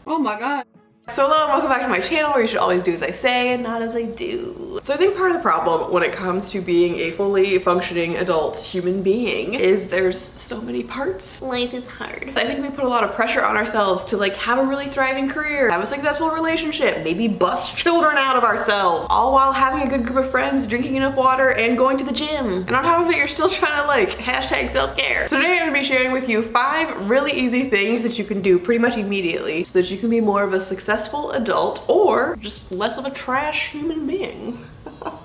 Oh my god. So hello and welcome back to my channel where you should always do as I say and not as I do. So I think part of the problem when it comes to being a fully functioning adult human being is there's so many parts. Life is hard. I think we put a lot of pressure on ourselves to like have a really thriving career, have a successful relationship, maybe bust children out of ourselves, all while having a good group of friends, drinking enough water, and going to the gym. And on top of it, you're still trying to like hashtag self-care. So today I'm gonna be sharing with you 5 really easy things that you can do pretty much immediately so that you can be more of a successful adult or just less of a trash human being.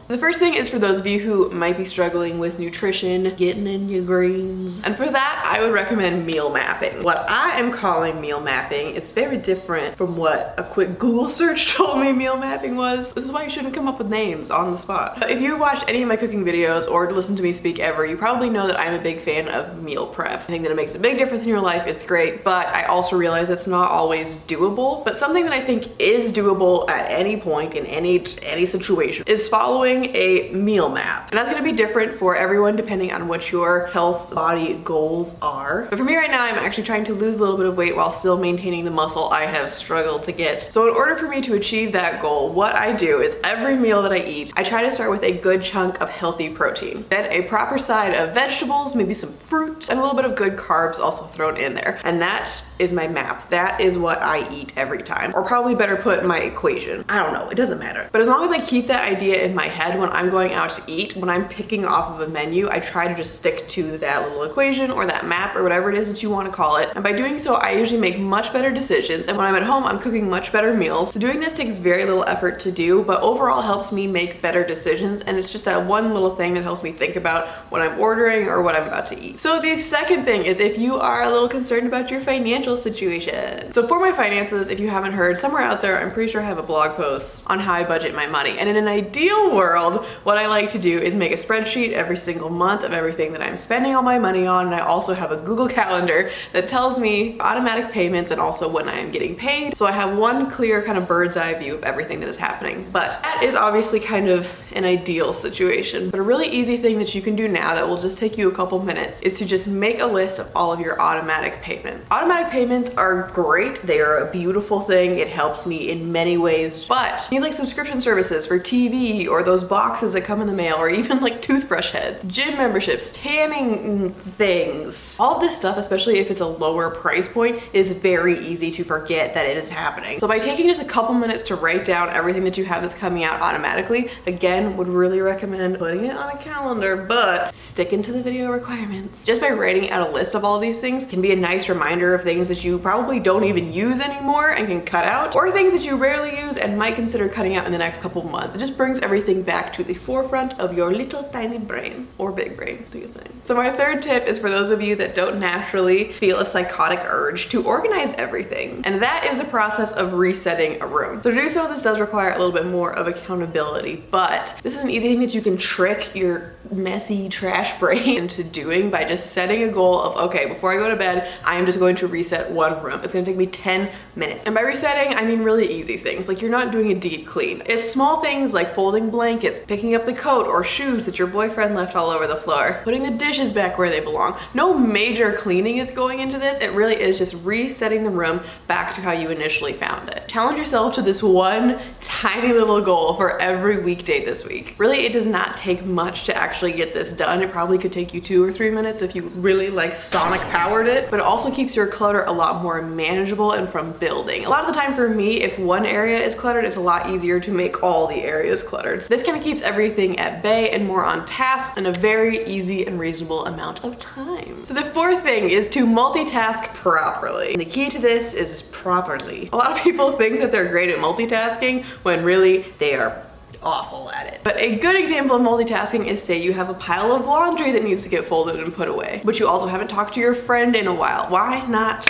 The first thing is for those of you who might be struggling with nutrition, getting in your greens. And for that, I would recommend meal mapping. What I am calling meal mapping is very different from what a quick Google search told me meal mapping was. This is why you shouldn't come up with names on the spot. If you've watched any of my cooking videos or listened to me speak ever, you probably know that I'm a big fan of meal prep. I think that it makes a big difference in your life, it's great, but I also realize it's not always doable. But something that I think is doable at any point in any situation is following a meal map. And that's gonna be different for everyone depending on what your health body goals are. But for me right now, I'm actually trying to lose a little bit of weight while still maintaining the muscle I have struggled to get. So in order for me to achieve that goal, what I do is every meal that I eat, I try to start with a good chunk of healthy protein. Then a proper side of vegetables, maybe some fruit, and a little bit of good carbs also thrown in there. And that is my map. That is what I eat every time. Or probably better put, my equation. I don't know, it doesn't matter. But as long as I keep that idea in my head when I'm going out to eat, when I'm picking off of a menu, I try to just stick to that little equation or that map or whatever it is that you want to call it. And by doing so, I usually make much better decisions. And when I'm at home, I'm cooking much better meals. So doing this takes very little effort to do, but overall helps me make better decisions. And it's just that one little thing that helps me think about what I'm ordering or what I'm about to eat. So the second thing is if you are a little concerned about your financial situation. So for my finances, if you haven't heard, somewhere out there, I'm pretty sure I have a blog post on how I budget my money. And in an ideal world, what I like to do is make a spreadsheet every single month of everything that I'm spending all my money on. And I also have a Google Calendar that tells me automatic payments and also when I am getting paid. So I have one clear kind of bird's eye view of everything that is happening. But that is obviously kind of an ideal situation. But a really easy thing that you can do now that will just take you a couple minutes is to just make a list of all of your automatic payments. Automatic payments are great. They are a beautiful thing. It helps me in many ways, but things like subscription services for TV or those boxes that come in the mail or even like toothbrush heads, gym memberships, tanning things, all this stuff, especially if it's a lower price point, is very easy to forget that it is happening. So by taking just a couple minutes to write down everything that you have that's coming out automatically, again, would really recommend putting it on a calendar, but sticking to the video requirements. Just by writing out a list of all these things can be a nice reminder of things that you probably don't even use anymore and can cut out, or things that you rarely use and might consider cutting out in the next couple of months. It just brings everything back to the forefront of your little tiny brain, or big brain, do you think? So my third tip is for those of you that don't naturally feel a psychotic urge to organize everything. And that is the process of resetting a room. So to do so, this does require a little bit more of accountability, but this is an easy thing that you can trick your messy trash brain into doing by just setting a goal of, okay, before I go to bed, I am just going to reset one room. It's gonna take me 10 minutes. And by resetting, I mean really easy things. Like you're not doing a deep clean. It's small things like folding blankets, picking up the coat or shoes that your boyfriend left all over the floor, putting the dishes back where they belong. No major cleaning is going into this. It really is just resetting the room back to how you initially found it. Challenge yourself to this one tiny little goal for every weekday this week. Really, it does not take much to actually get this done. It probably could take you 2 or 3 minutes if you really like sonic powered it, but it also keeps your clutter a lot more manageable and from building. A lot of the time for me, if one area is cluttered, it's a lot easier to make all the areas cluttered. So this kind of keeps everything at bay and more on task in a very easy and reasonable amount of time. So the fourth thing is to multitask properly. And the key to this is properly. A lot of people think that they're great at multitasking when really they are awful at it. But a good example of multitasking is, say you have a pile of laundry that needs to get folded and put away, but you also haven't talked to your friend in a while. Why not?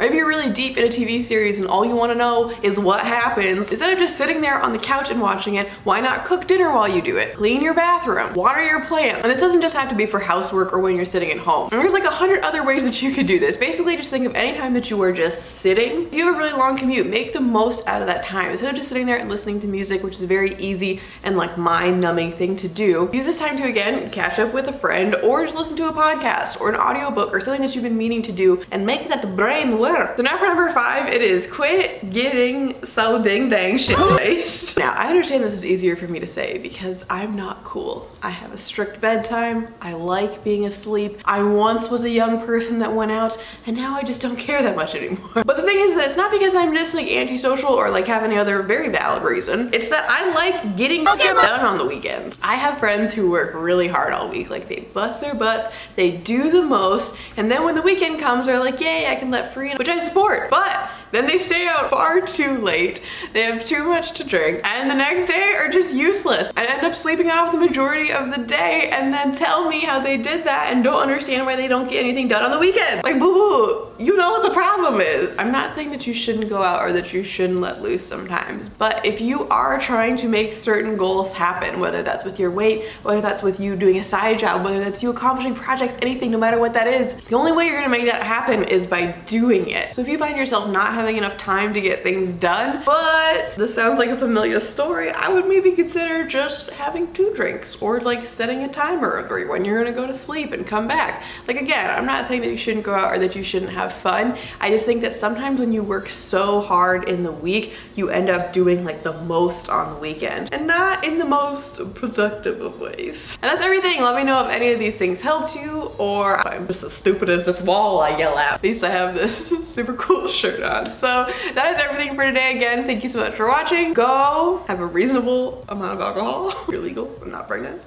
Maybe you're really deep in a TV series and all you want to know is what happens. Instead of just sitting there on the couch and watching it, why not cook dinner while you do it? Clean your bathroom, water your plants. And this doesn't just have to be for housework or when you're sitting at home. And there's like 100 other ways that you could do this. Basically, just think of any time that you are just sitting. If you have a really long commute, make the most out of that time. Instead of just sitting there and listening to music, which is a very easy and like mind-numbing thing to do, use this time to, again, catch up with a friend or just listen to a podcast or an audiobook or something that you've been meaning to do and make that the brain work. So now for number 5, it is quit getting so ding dang shit faced. Now I understand this is easier for me to say because I'm not cool. I have a strict bedtime. I like being asleep. I once was a young person that went out and now I just don't care that much anymore. But the thing is that it's not because I'm just like antisocial or like have any other very valid reason. It's that I like getting done on the weekends. I have friends who work really hard all week. Like they bust their butts, they do the most, and then when the weekend comes, they're like, yay, I can let free, which I support. But then they stay out far too late, they have too much to drink, and the next day are just useless and end up sleeping off the majority of the day and then tell me how they did that and don't understand why they don't get anything done on the weekend. Like, boo-boo, you know what the problem is. I'm not saying that you shouldn't go out or that you shouldn't let loose sometimes, but if you are trying to make certain goals happen, whether that's with your weight, whether that's with you doing a side job, whether that's you accomplishing projects, anything, no matter what that is, the only way you're gonna make that happen is by doing it. So if you find yourself not having enough time to get things done, but this sounds like a familiar story, I would maybe consider just having 2 drinks or like setting a timer for when you're gonna go to sleep and come back. Like again, I'm not saying that you shouldn't go out or that you shouldn't have fun. I just think that sometimes when you work so hard in the week, you end up doing like the most on the weekend and not in the most productive of ways. And that's everything. Let me know if any of these things helped you or if I'm just as stupid as this wall I yell at. At least I have this super cool shirt on. So that is everything for today. Again, thank you so much for watching. Go have a reasonable amount of alcohol. You're legal, I'm not pregnant.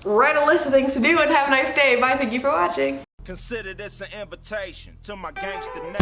Write a list of things to do and have a nice day. Bye, thank you for watching. Consider this an invitation to my gangster name.